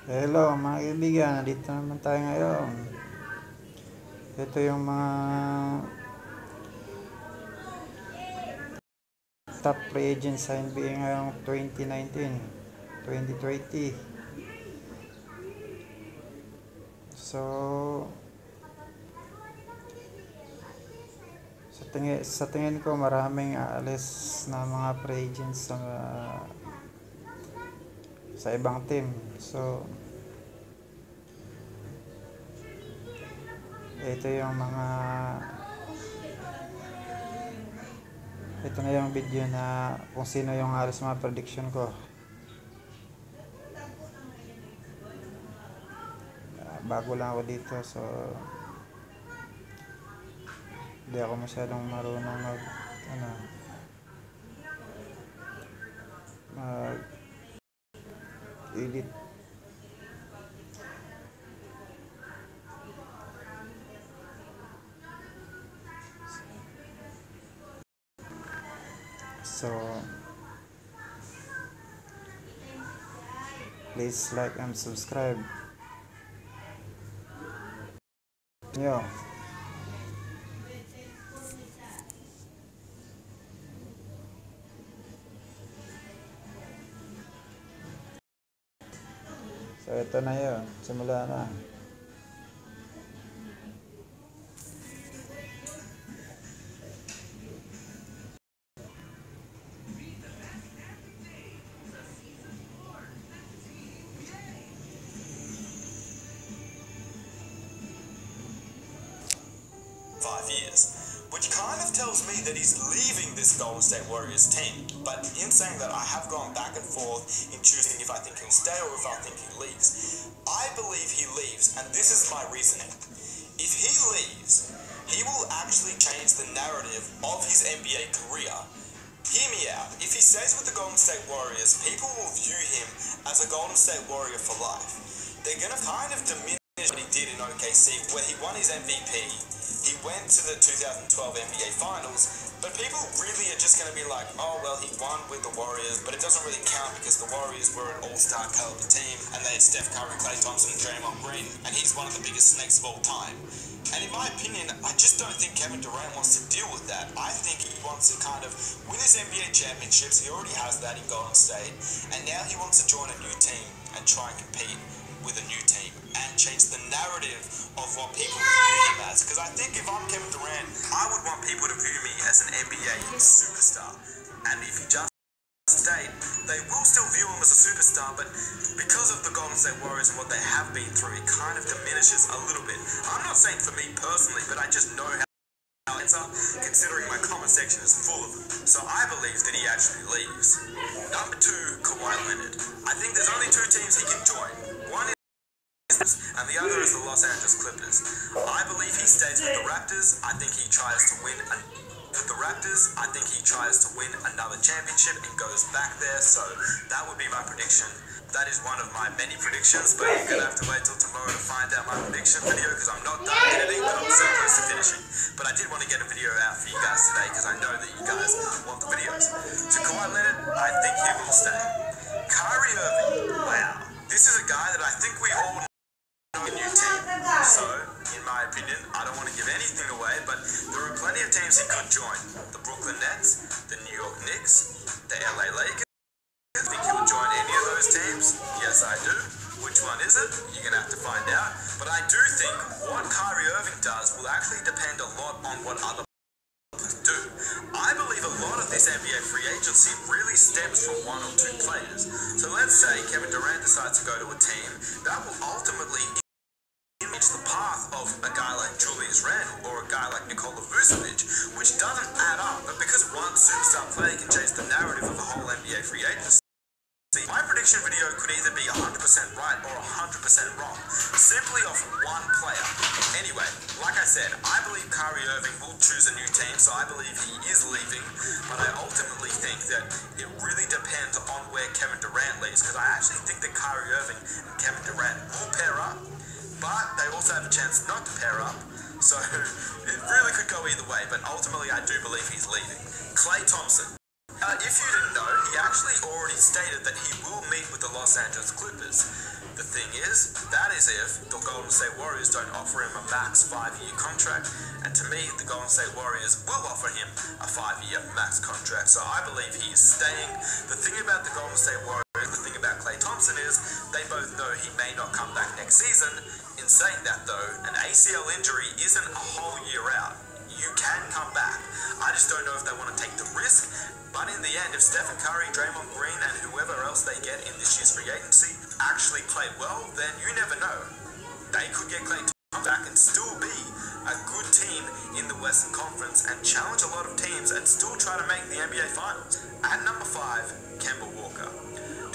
Hello mga kaibigan, nandito naman tayo ngayon. Ito yung mga top free agents sa NBA ngayong 2019, 2020. So, sa tingin ko maraming aalis na mga free agents sa ibang team. So, ito yung ito na yung video na kung sino yung Aalis mga prediction ko. Bago lang ako dito, so hindi ako masyadong marunong mag edit. So please like and subscribe. Yo. So ito na yun, simula na. Years, which kind of tells me that he's leaving this Golden State Warriors team. But in saying that, I have gone back and forth in choosing if I think he'll stay or if I think he leaves. I believe he leaves, and this is my reasoning. If he leaves, he will actually change the narrative of his NBA career. Hear me out. If he stays with the Golden State Warriors, people will view him as a Golden State Warrior for life. They're going to kind of diminish what he did in OKC, where he won his MVP. He went to the 2012 NBA Finals, but people really are just going to be like, oh, well, he won with the Warriors, but it doesn't really count because the Warriors were an all-star caliber team, and they had Steph Curry, Klay Thompson, and Draymond Green, and he's one of the biggest snakes of all time. And in my opinion, I just don't think Kevin Durant wants to deal with that. I think he wants to kind of win his NBA championships. He already has that in Golden State, and now he wants to join a new team and try and compete with a new team and change the narrative of what people view him as. Because I think if I'm Kevin Durant, I would want people to view me as an NBA superstar. And if he just stayed, they will still view him as a superstar, but because of the Golden State Warriors and what they have been through, it kind of diminishes a little bit. I'm not saying for me personally, but I just know how it's up, considering my comment section is full of them. So I believe that he actually leaves. Number 2, Kawhi Leonard. I think there's only 2 teams he can join. One and the other is the Los Angeles Clippers. I believe he stays with the Raptors. I think he tries to win another championship and goes back there. So that would be my prediction. That is one of my many predictions, but you're going to have to wait till tomorrow to find out my prediction video because I'm not done editing, but I'm so close to finishing. But I did want to get a video out for you guys today because I know that you guys want the videos. So Kawhi Leonard, I think he will stay. Kyrie Irving, wow. This is a guy that I think we all a new team. So, in my opinion, I don't want to give anything away, but there are plenty of teams he could join. The Brooklyn Nets, the New York Knicks, the LA Lakers. I think he would join any of those teams. Yes, I do. Which one is it? You're going to have to find out. But I do think what Kyrie Irving does will actually depend a lot on what other do. I believe a lot of this NBA free agency really stems from 1 or 2 players. So let's say Kevin Durant decides to go to a team that will ultimately image the path of a guy like Julius Randle or a guy like Nikola Vucevic, which doesn't add up, but because one superstar player can change the narrative of the whole NBA free agency. My prediction video could either be 100% right or 100% wrong, simply off one player. Anyway, like I said, I believe Kyrie Irving will choose a new team, so I believe he is leaving, but I ultimately think that it really depends on where Kevin Durant leaves, because I actually think that Kyrie Irving and Kevin Durant will pair up, but they also have a chance not to pair up, so it really could go either way, but ultimately I do believe he's leaving. Klay Thompson. If you didn't know, he actually already stated that he will meet with the Los Angeles Clippers. The thing is, that is if the Golden State Warriors don't offer him a max 5-year contract. And to me, the Golden State Warriors will offer him a 5-year max contract. So I believe he is staying. The thing about the Golden State Warriors, the thing about Klay Thompson is they both know he may not come back next season. In saying that though, an ACL injury isn't a whole year out. You can come back. I just don't know if they want to take the risk. But in the end, if Stephen Curry, Draymond Green, and whoever else they get in this year's free agency actually play well, then you never know. They could get Klay Thompson back and still be a good team in the Western Conference and challenge a lot of teams and still try to make the NBA Finals. At number 5, Kemba Walker.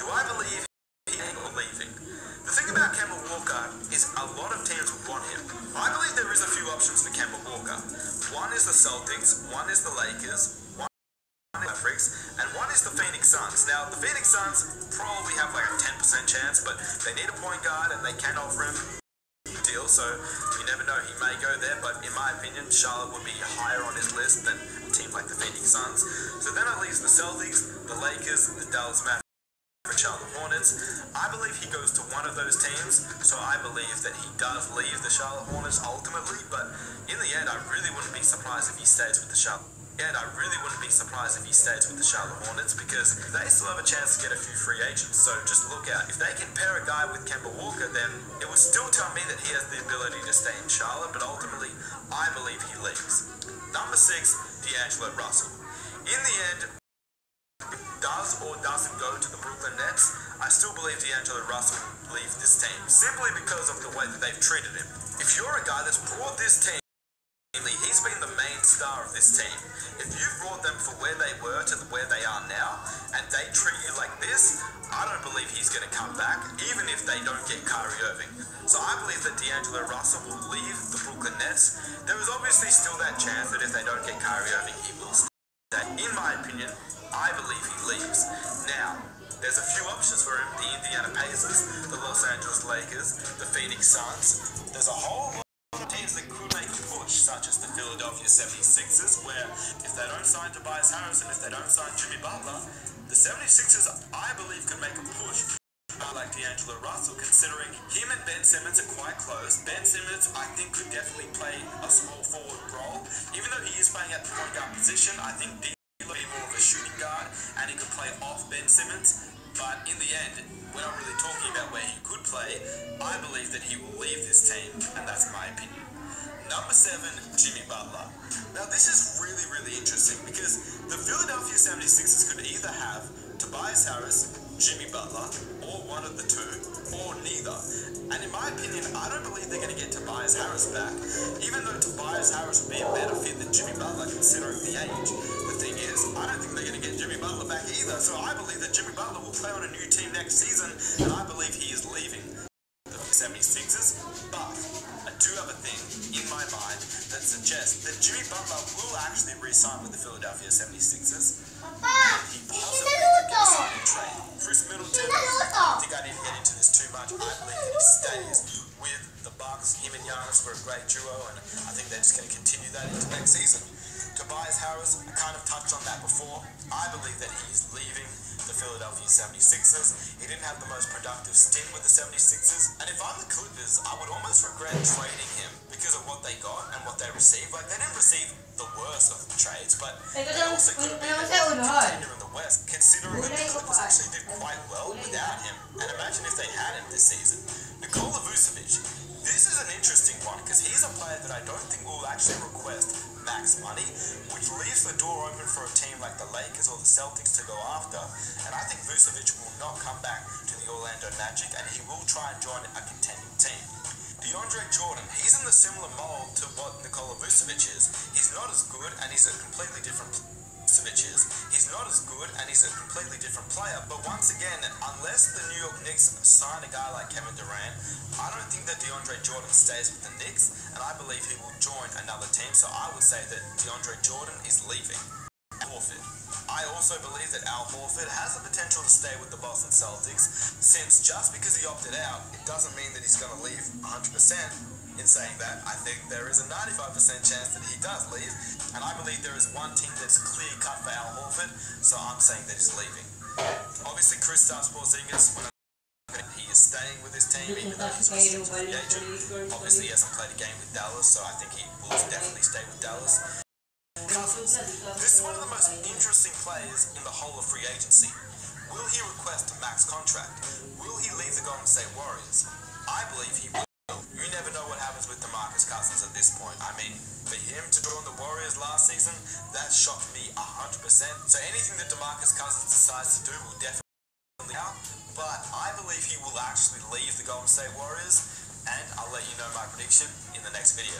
Do I believe he ain't leaving? The thing about Kemba Walker is a lot of teams would want him. I believe there is a few options for Kemba Walker. One is the Celtics, one is the Lakers, Mavericks, and one is the Phoenix Suns. Now, the Phoenix Suns probably have like a 10% chance, but they need a point guard and they can offer him a deal, so you never know, he may go there. But in my opinion, Charlotte would be higher on his list than a team like the Phoenix Suns. So then at least the Celtics, the Lakers, the Dallas Mavericks, and Charlotte Hornets. I believe he goes to one of those teams, so I believe that he does leave the Charlotte Hornets ultimately, but in the end, I really wouldn't be surprised if he stays with the Charlotte. And I really wouldn't be surprised if he stays with the Charlotte Hornets because they still have a chance to get a few free agents. So just look out. If they can pair a guy with Kemba Walker, then it would still tell me that he has the ability to stay in Charlotte, but ultimately, I believe he leaves. Number 6, D'Angelo Russell. In the end, does or doesn't go to the Brooklyn Nets, I still believe D'Angelo Russell will leave this team simply because of the way that they've treated him. If you're a guy that's brought this team, he's been the main star of this team. If you've brought them from where they were to where they are now, and they treat you like this, I don't believe he's going to come back, even if they don't get Kyrie Irving. So I believe that D'Angelo Russell will leave the Brooklyn Nets. There is obviously still that chance that if they don't get Kyrie Irving, he will stay. In my opinion, I believe he leaves. Now, there's a few options for him. The Indiana Pacers, the Los Angeles Lakers, the Phoenix Suns. There's a whole lot of teams that could make a push, such as the Philadelphia 76ers, where if they don't sign Tobias Harris and if they don't sign Jimmy Butler, the 76ers, I believe, could make a push. Like D'Angelo Russell, considering him and Ben Simmons are quite close. Ben Simmons, I think, could definitely play a small forward role. Even though he is playing at the point guard position, I think he'll be more of a shooting guard and he could play off Ben Simmons. But in the end, we're not really talking about where he could play. I believe that he will leave this team, and that's my opinion. Number 7, Jimmy Butler. Now, this is really, really interesting because the Philadelphia 76ers could either have Tobias Harris, Jimmy Butler, or one of the two, or neither. And in my opinion, I don't believe they're going to get Tobias Harris back, even though Tobias Harris would be a better fit than Jimmy Butler considering the age. The thing is, I don't think they're going to get Jimmy Butler back either, so I believe that Jimmy Butler will play on a new team next season, and I believe he is leaving the 76ers, but I do have a thing in my mind that suggests that Jimmy Butler will actually re-sign with the Philadelphia 76ers. And he possibly could get signed in trade. Chris Middleton, I don't think I need to get into this too much. I believe that he stays with the Bucks. Him and Giannis were a great duo, and I think they're just going to continue that into next season. Tobias Harris, I kind of touched on that before. I believe that he's leaving the Philadelphia 76ers. He didn't have the most productive stint with the 76ers. And if I'm the Clippers, I would almost regret trading him because of what they got and what they received. Like, they didn't receive the worst of the trades, but they also could have been a contender in the West, considering that the Clippers actually did quite well without him. And imagine if they had him this season. Nikola Vucevic, this is an interesting one because he's a player that I don't think will actually request max money, which leaves the door open for a team like the Lakers or the Celtics to go after. And I think Vucevic will not come back to the Orlando Magic, and he will try and join a contending team. DeAndre Jordan, he's in the similar mold to what Nikola Vucevic is. He's not as good, and he's a completely different He's not as good, and he's a completely different player. But once again, unless the New York Knicks sign a guy like Kevin Durant, I don't think that DeAndre Jordan stays with the Knicks, and I believe he will join another team. So I would say that DeAndre Jordan is leaving. Horford. I also believe that Al Horford has the potential to stay with the Boston Celtics, since just because he opted out, it doesn't mean that he's going to leave 100%. In saying that, I think there is a 95% chance that he does leave, and I believe there is one team that's clear cut for Al Horford, so I'm saying that he's leaving. Obviously, Kristaps Porzingis, he is staying with his team, even though he's a free agent. Obviously, he hasn't played a game with Dallas, so I think he will definitely stay with Dallas. Cousins, this is one of the most interesting players in the whole of free agency. Will he request a max contract? Will he leave the Golden State Warriors? I believe he will. You never know what happens with DeMarcus Cousins at this point. I mean, for him to join the Warriors last season, that shocked me 100%. So anything that DeMarcus Cousins decides to do will definitely help. But I believe he will actually leave the Golden State Warriors, and I'll let you know my prediction in the next video.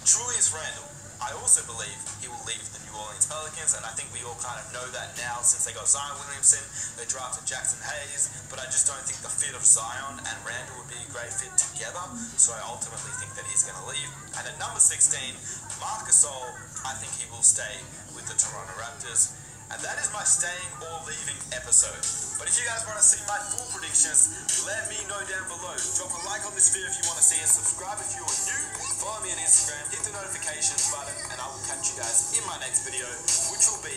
Julius Randle, I also believe he will leave the New Orleans Pelicans, and I think we all kind of know that now since they got Zion Williamson, they drafted Jackson Hayes, but I just don't think the fit of Zion and Randle would be a great fit together, so I ultimately think that he's going to leave. And at number 16, Marc Gasol, I think he will stay with the Toronto Raptors. And that is my staying or leaving episode. But if you guys want to see my full predictions, let me know down below. Drop a like on this video if you want to see it. Subscribe if you're new. Follow me on Instagram. Hit the notifications button. And I will catch you guys in my next video, which will be